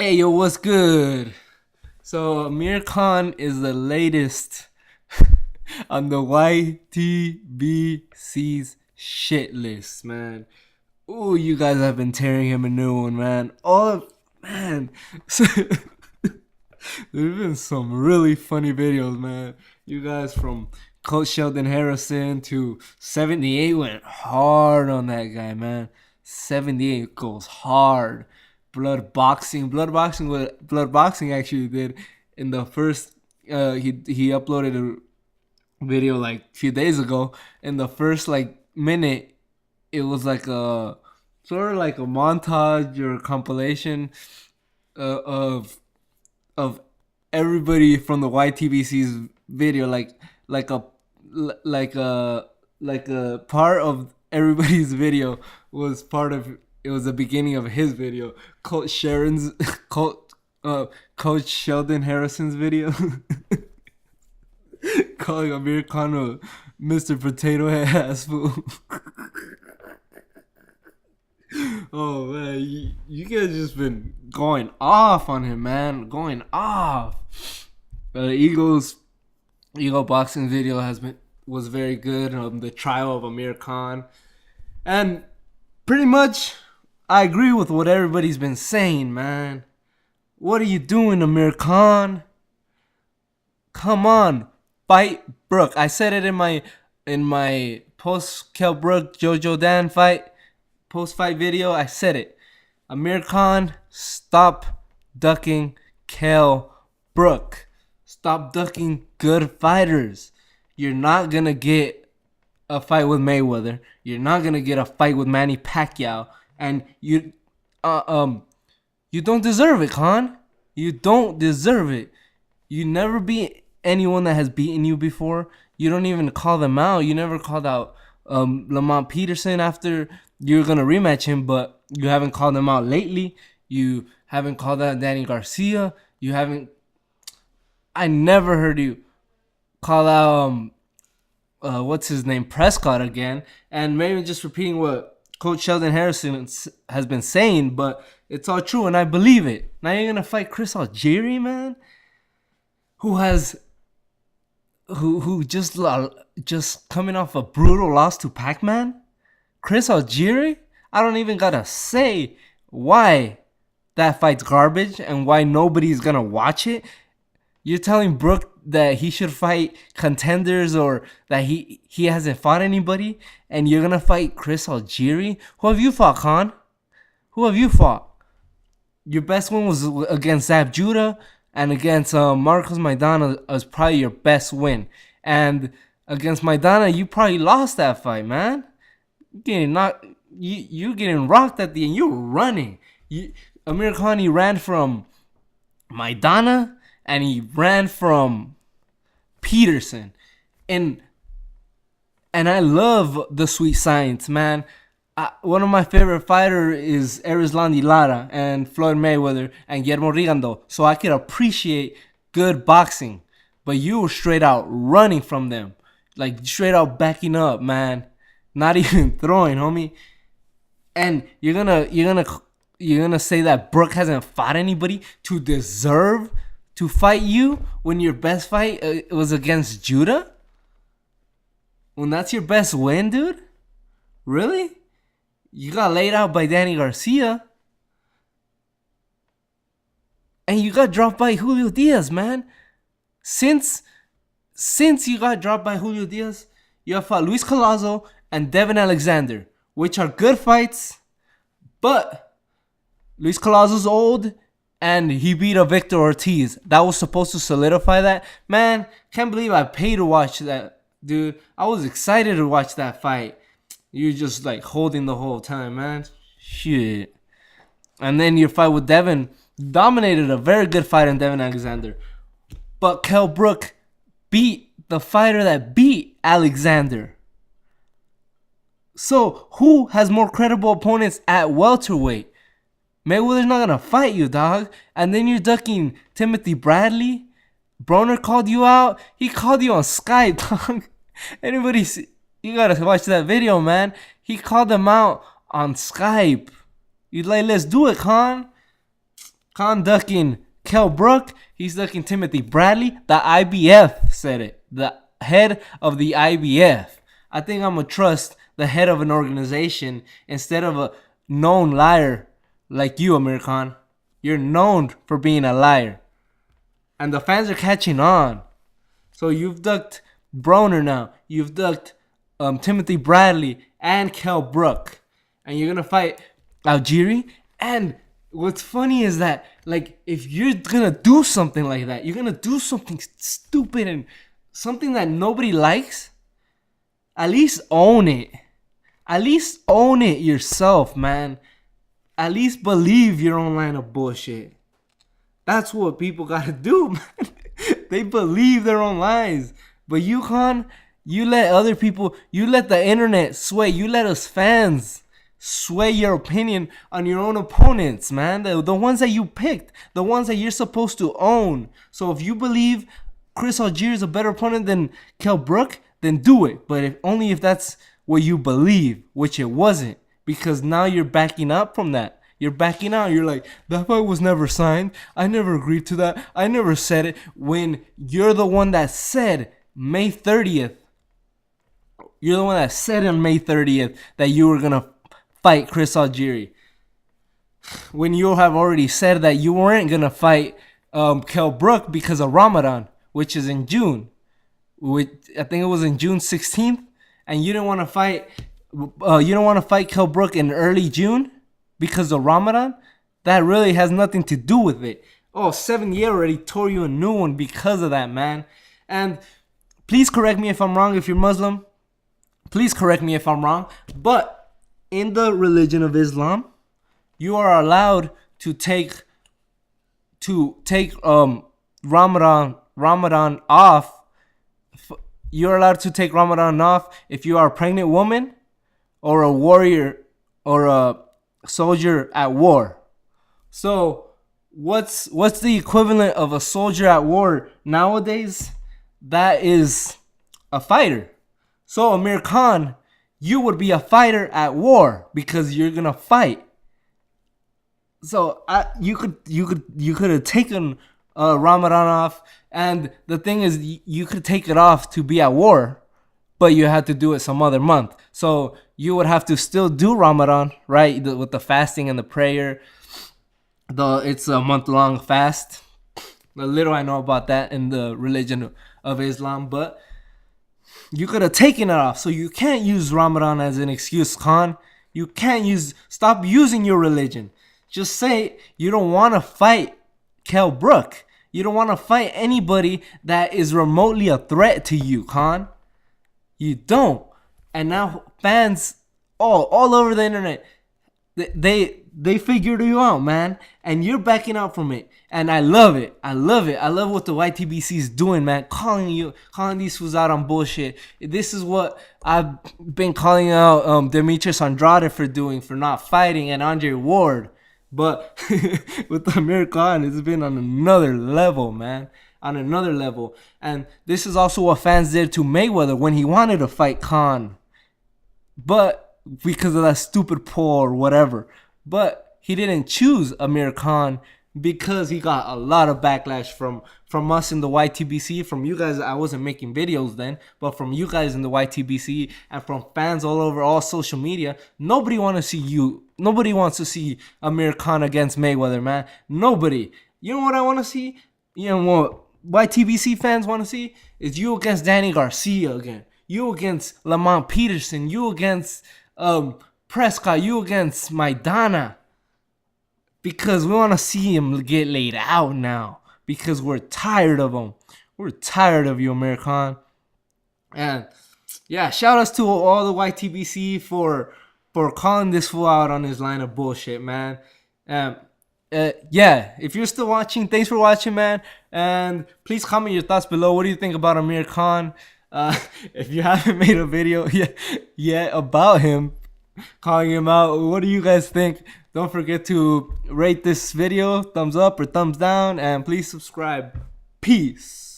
Hey, yo, what's good? So, Amir Khan is the latest on the YTBC's shit list, man. Ooh, you guys have been tearing him a new one, man. Oh, man. There's been some really funny videos, man. You guys from Coach Shelton Harrison to 78 went hard on that guy, man. 78 goes hard. Blood boxing actually did in the first. He uploaded a video like a few days ago. In the first like minute, it was like a sort of like a montage or compilation of of everybody from the YTBC's video, like a like a like a part of everybody's video was part of it was the beginning of his video. Coach Sharon's Coach Coach Sheldon Harrison's video, calling Amir Khan a Mr. Potato Head ass fool. Oh man, you guys just been going off on him, man. Going off. Eagle boxing video was very good. The trial of Amir Khan, and pretty much I agree with what everybody's been saying, man. What are you doing, Amir Khan? Come on, fight Brooke. I said it in my post Kell Brook Jojo Dan fight post fight video. I said it. Amir Khan, stop ducking Kell Brook. Stop ducking good fighters. You're not gonna get a fight with Mayweather. You're not gonna get a fight with Manny Pacquiao, and you don't deserve it, Khan. You don't deserve it. You never beat anyone that has beaten you before. You don't even call them out. You never called out Lamont Peterson after you were gonna rematch him, but you haven't called him out lately. You haven't called out Danny Garcia. You haven't. I never heard you call out what's his name, Prescott again, and maybe just repeating what Coach Sheldon Harrison has been saying, but it's all true and I believe it. Now you're gonna fight Chris Algieri, man, who just coming off a brutal loss to Pac-Man. Chris Algieri, I don't even gotta say why that fight's garbage and why nobody's gonna watch it. You're telling Brooke that he should fight contenders or that he hasn't fought anybody, and you're gonna fight Chris Algieri? Who have you fought, Khan? Who have you fought? Your best one was against Zab Judah, and against Marcos Maidana was probably your best win. And against Maidana, you probably lost that fight, man. You getting rocked at the end. You were running. Amir Khan, he ran from Maidana and he ran from Peterson, and I love the sweet science, man. One of my favorite fighters is Erislandy Lara and Floyd Mayweather and Guillermo Rigando, so I could appreciate good boxing. But you were straight out running from them, like straight out backing up, man. Not even throwing, homie. And you're gonna say that Brooke hasn't fought anybody to deserve to fight you when your best fight was against Judah? When that's your best win, dude? Really? You got laid out by Danny Garcia. And you got dropped by Julio Diaz, man. Since you got dropped by Julio Diaz, you have fought Luis Collazo and Devin Alexander, which are good fights, but Luis Collazo's old, and he beat a Victor Ortiz. That was supposed to solidify that. Man, can't believe I paid to watch that, dude. I was excited to watch that fight. You're just like holding the whole time, man. Shit. And then your fight with Devin dominated a very good fight in Devin Alexander. But Kell Brook beat the fighter that beat Alexander. So, who has more credible opponents at welterweight? Mayweather's not gonna fight you, dog. And then you're ducking Timothy Bradley. Broner called you out. He called you on Skype, dog. You gotta watch that video, man. He called them out on Skype. You're like, let's do it, Khan. Khan ducking Kell Brook. He's ducking Timothy Bradley. The IBF said it. The head of the IBF. I think I'm going to trust the head of an organization instead of a known liar like you, Amir Khan. You're known for being a liar. And the fans are catching on. So you've ducked Broner now. You've ducked Timothy Bradley and Kell Brook. And you're going to fight Algieri. And what's funny is that, like, if you're going to do something like that, you're going to do something stupid and something that nobody likes, at least own it. At least own it yourself, man. At least believe your own line of bullshit. That's what people gotta do, man. They believe their own lies. But you, Khan, you let other people, you let the internet sway. You let us fans sway your opinion on your own opponents, man. The ones that you picked. The ones that you're supposed to own. So if you believe Chris Algieri is a better opponent than Kell Brook, then do it. But only if that's what you believe, which it wasn't. Because now you're backing up from that. You're backing out. You're like, that fight was never signed. I never agreed to that. I never said it. When you're the one that said May 30th. You're the one that said on May 30th that you were going to fight Chris Algieri. When you have already said that you weren't going to fight Kell Brook because of Ramadan, which is in June. I think it was in June 16th. And you didn't want to fight... you don't want to fight Kell Brook in early June because of Ramadan? That really has nothing to do with it. Oh, 7 Year already tore you a new one because of that, man. And please correct me if I'm wrong. If you're Muslim, please correct me if I'm wrong. But in the religion of Islam, you are allowed to take Ramadan off. You're allowed to take Ramadan off if you are a pregnant woman, or a warrior, or a soldier at war. So what's the equivalent of a soldier at war nowadays? That is a fighter. So Amir Khan, you would be a fighter at war because you're gonna fight. So you could have taken Ramadan off, and the thing is, you could take it off to be at war, but you had to do it some other month. So you would have to still do Ramadan, right? With the fasting and the prayer. It's a month-long fast. A little I know about that in the religion of Islam, but you could have taken it off. So you can't use Ramadan as an excuse, Khan. You can't stop using your religion. Just say you don't want to fight Kell Brook. You don't want to fight anybody that is remotely a threat to you, Khan. You don't. And now fans all over the internet, they figured you out, man. And you're backing out from it. And I love it. I love it. I love what the YTBC is doing, man. Calling these fools out on bullshit. This is what I've been calling out Demetrius Andrade for doing, for not fighting, and Andre Ward. But with Amir Khan, it's been on another level, man. On another level. And this is also what fans did to Mayweather when he wanted to fight Khan. But because of that stupid poll or whatever. But he didn't choose Amir Khan because he got a lot of backlash from us in the YTBC, from you guys. I wasn't making videos then, but from you guys in the YTBC and from fans all over all social media. Nobody wants to see Amir Khan against Mayweather, man. Nobody. You know what I want to see? You know what YTBC fans want to see? Is you against Danny Garcia again. You against Lamont Peterson. You against Prescott. You against Maidana. Because we want to see him get laid out now. Because we're tired of him. We're tired of you, Amir Khan. And yeah, shout outs to all the YTBC for calling this fool out on his line of bullshit, man. Yeah, if you're still watching, thanks for watching, man. And please comment your thoughts below. What do you think about Amir Khan? If you haven't made a video yet about him, calling him out, what do you guys think? Don't forget to rate this video, thumbs up or thumbs down, and please subscribe. Peace.